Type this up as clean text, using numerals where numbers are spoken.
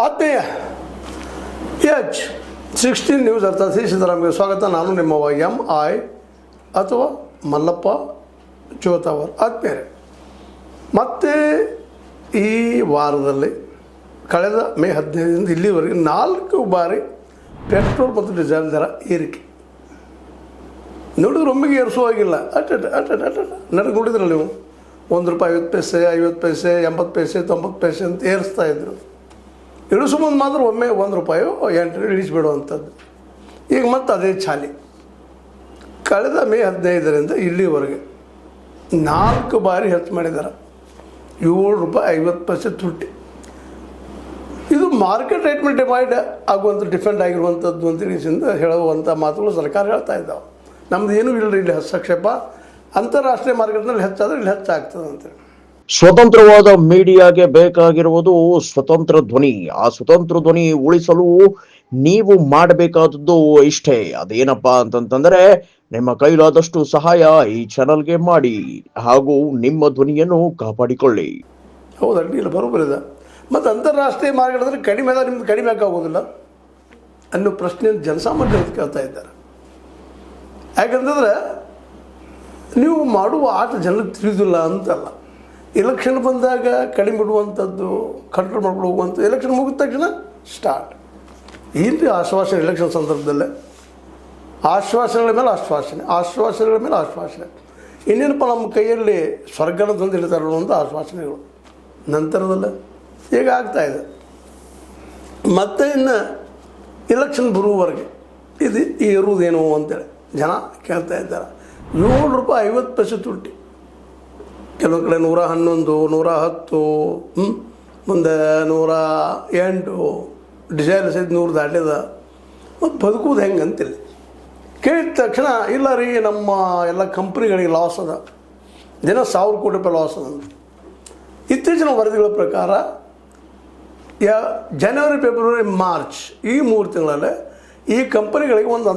ಆತ್ಮೀಯ H16 news ಅರ್ಥಾತ್ ಶ್ರೀ ಸಿದ್ದರಾಮಯ್ಯ ಸ್ವಾಗತ. ನಾನು ನಿಮ್ಮವ MI ಅಥವಾ ಮಲ್ಲಪ್ಪ ಜೋತಾವರ್. ಆತ್ಮೀಯರೇ, ಮತ್ತೆ ಈ ವಾರದಲ್ಲಿ ಕಳೆದ ಮೇ 15ರಿಂದ ಇಲ್ಲಿವರೆಗೆ 4 ಬಾರಿ ಪೆಟ್ರೋಲ್ ಮತ್ತು ಡೀಸೆಲ್ ದರ ಏರಿಕೆ ನೋಡಿದ್ರೆ ಒಮ್ಮೆಗೆ ಏರಿಸುವಾಗಿಲ್ಲ. ಅಟ್ಟ ನನಗೆ ನೋಡಿದ್ರಲ್ಲ ನೀವು, ₹1 50 ಪೈಸೆ, 50 ಪೈಸೆ, 80 ಪೈಸೆ, 90 ಪೈಸೆ ಅಂತ ಏರಿಸ್ತಾ ಇದ್ರು. ಇಳಿಸೋ ಮುಂದೆ ಮಾತ್ರ ಒಮ್ಮೆ ₹1 ಇಳಿಸಿಬಿಡುವಂಥದ್ದು. ಈಗ ಮತ್ತೆ ಅದೇ ಚಾಲಿ. ಕಳೆದ ಮೇ 15ರಿಂದ ಇಲ್ಲಿವರೆಗೆ 4 ಬಾರಿ ಹೆಚ್ಚು ಮಾಡಿದ್ದಾರೆ. ₹7.50 ತುಟ್ಟಿ. ಇದು ಮಾರ್ಕೆಟ್ ರೇಟ್ ಮೇಲೆ ಡಿವೈಡ್ ಆಗುವಂಥ ಡಿಫೆಂಡ್ ಆಗಿರುವಂಥದ್ದು ಅಂತ ಹೇಳುವಂಥ ಮಾತುಗಳು ಸರ್ಕಾರ ಹೇಳ್ತಾ ಇದ್ದಾವೆ. ನಮ್ದು ಏನೂ ಇಲ್ಲರಿ ಇಲ್ಲಿ ಹಸ್ತಕ್ಷೇಪ. ಅಂತಾರಾಷ್ಟ್ರೀಯ ಮಾರ್ಕೆಟ್ನಲ್ಲಿ ಹೆಚ್ಚಾದರೆ ಇಲ್ಲಿ ಹೆಚ್ಚಾಗ್ತದೆ ಅಂತೇಳಿ. ಸ್ವತಂತ್ರವಾದ ಮೀಡಿಯಾಗೆ ಬೇಕಾಗಿರುವುದು ಸ್ವತಂತ್ರ ಧ್ವನಿ. ಆ ಸ್ವತಂತ್ರ ಧ್ವನಿ ಉಳಿಸಲು ನೀವು ಮಾಡಬೇಕಾದದ್ದು ಇಷ್ಟೇ. ಅದೇನಪ್ಪಾ ಅಂತಂತಂದ್ರೆ, ನಿಮ್ಮ ಕೈಲಾದಷ್ಟು ಸಹಾಯ ಈ ಚಾನಲ್ಗೆ ಮಾಡಿ ಹಾಗೂ ನಿಮ್ಮ ಧ್ವನಿಯನ್ನು ಕಾಪಾಡಿಕೊಳ್ಳಿ. ಹೌದಲ್ರಿ, ಇಲ್ಲ ಬರೋಬರಿದೆ. ಮತ್ತು ಅಂತಾರಾಷ್ಟ್ರೀಯ ಮಾರ್ಕೆಟ್ ಅಂದರೆ ಕಡಿಮೆ ಅದ, ನಿಮ್ದು ಕಡಿಮೆ ಆಗೋದಿಲ್ಲ ಅನ್ನೋ ಪ್ರಶ್ನೆಯನ್ನು ಜನಸಾಮಾನ್ಯರು ಕೇಳ್ತಾ ಇದ್ದಾರೆ. ಯಾಕಂತಂದ್ರೆ ನೀವು ಮಾಡುವ ಆಟ ಜನಕ್ಕೆ ತಿಳಿದಿಲ್ಲ ಅಂತಲ್ಲ. ಎಲೆಕ್ಷನ್ ಬಂದಾಗ ಕಡಿಮೆ ಬಿಡುವಂಥದ್ದು, ಕಂಟ್ರೋಲ್ ಮಾಡ್ಕೊಂಡು ಹೋಗುವಂಥದ್ದು, ಎಲೆಕ್ಷನ್ ಮುಗಿದ ತಕ್ಷಣ ಸ್ಟಾರ್ಟ್. ಏನು ಆಶ್ವಾಸನೆ ಎಲೆಕ್ಷನ್ ಸಂದರ್ಭದಲ್ಲೇ ಆಶ್ವಾಸನೆಗಳ ಮೇಲೆ ಆಶ್ವಾಸನೆ, ಆಶ್ವಾಸನೆಗಳ ಮೇಲೆ ಆಶ್ವಾಸನೆ. ಇನ್ನೇನಪ್ಪ ನಮ್ಮ ಕೈಯಲ್ಲಿ ಸ್ವರ್ಗನ ತಂದು ಇರ್ತಾರಲ್ಲ ಅಂತ ಆಶ್ವಾಸನೆಗಳು. ನಂತರದಲ್ಲೇ ಈಗ ಆಗ್ತಾಯಿದೆ. ಮತ್ತು ಇನ್ನು ಎಲೆಕ್ಷನ್ ಬರುವವರೆಗೆ ಇದು ಏರುವುದೇನೋ ಅಂತೇಳಿ ಜನ ಕೇಳ್ತಾ ಇದ್ದಾರೆ. ₹7.50 ತುಟ್ಟಿ. ಕೆಲವು ಕಡೆ 111, 110, ಮುಂದೆ 108, ಡೀಸೆಲ್ ಸಹಿತ 100 ದಾಟಿದ. ಮತ್ತು ಬದುಕುವುದು ಹೆಂಗೆ ಅಂತಿಲ್ಲ. ಕೇಳಿದ ತಕ್ಷಣ ಇಲ್ಲ ರೀ, ನಮ್ಮ ಎಲ್ಲ ಕಂಪ್ನಿಗಳಿಗೆ ಲಾಸ್ ಅದ, ದಿನ ₹1,000 ಕೋಟಿ ಲಾಸ್ ಅದ ಅಂತ. ಇತ್ತೀಚಿನ ವರದಿಗಳ ಪ್ರಕಾರ ಜನವರಿ, ಫೆಬ್ರವರಿ, ಮಾರ್ಚ್ ಈ 3 ತಿಂಗಳಲ್ಲೇ ಈ ಕಂಪನಿಗಳಿಗೆ ಒಂದು